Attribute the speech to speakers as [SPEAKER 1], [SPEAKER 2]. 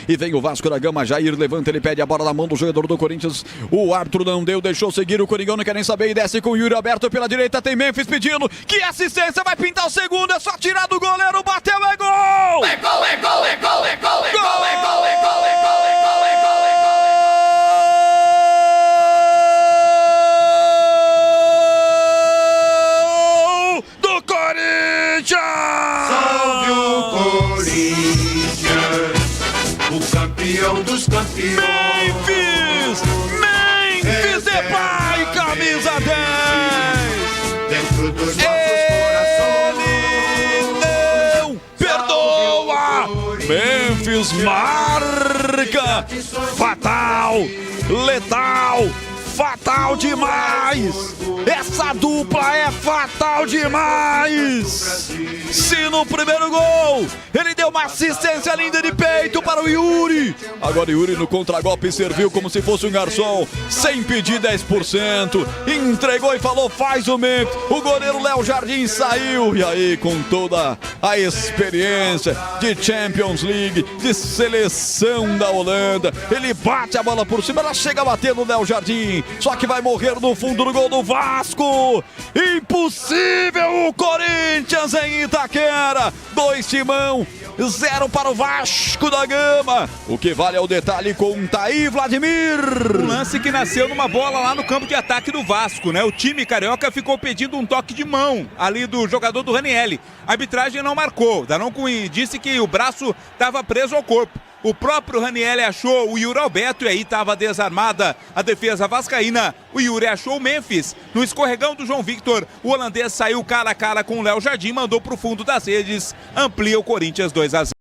[SPEAKER 1] E vem o Vasco da Gama, Jair levanta, ele pede a bola na mão do jogador do Corinthians. O árbitro não deu, deixou seguir, o Coringão não quer nem saber e desce com o Yuri aberto pela direita, tem Memphis pedindo, que assistência, vai pintar o segundo, é só tirar do goleiro, bateu, é gol!
[SPEAKER 2] É gol, é gol, é gol, é gol, é
[SPEAKER 1] Gol!
[SPEAKER 2] gol, é gol, é gol, é gol, é gol, é gol, é
[SPEAKER 1] Gol do Corinthians!
[SPEAKER 3] Salve o Corinthians, o campeão dos campeões.
[SPEAKER 1] Memphis é pai, camisa 10!
[SPEAKER 3] Dentro dos nossos
[SPEAKER 1] Ele não perdoa! Memphis marca! Fatal! Letal! Fatal demais! Essa dupla é fatal demais! Se no primeiro gol ele deu uma assistência linda de peito para o Yuri. Agora Yuri no contragolpe serviu como se fosse um garçom, sem pedir 10%. Entregou e falou, faz o Memphis. O goleiro Léo Jardim saiu. E aí, com toda a experiência de Champions League, de seleção da Holanda, ele bate a bola por cima, ela chega a bater no Léo Jardim. Só que vai morrer no fundo do gol do Vasco. Impossível, o Corinthians em Itaquera. 2 timão, 0 para o Vasco da Gama. O que vale é o detalhe com Thaí Vladimir.
[SPEAKER 4] Um lance que nasceu numa bola lá no campo de ataque do Vasco, né? O time carioca ficou pedindo um toque de mão ali do jogador do Ranieri. A arbitragem não marcou. Daronco disse que o braço estava preso ao corpo. O próprio Ranieri achou o Yuri Alberto e aí estava desarmada a defesa vascaína. O Yuri achou o Memphis. No escorregão do João Victor, o holandês saiu cara a cara com o Léo Jardim, mandou para o fundo das redes, amplia o Corinthians 2-0.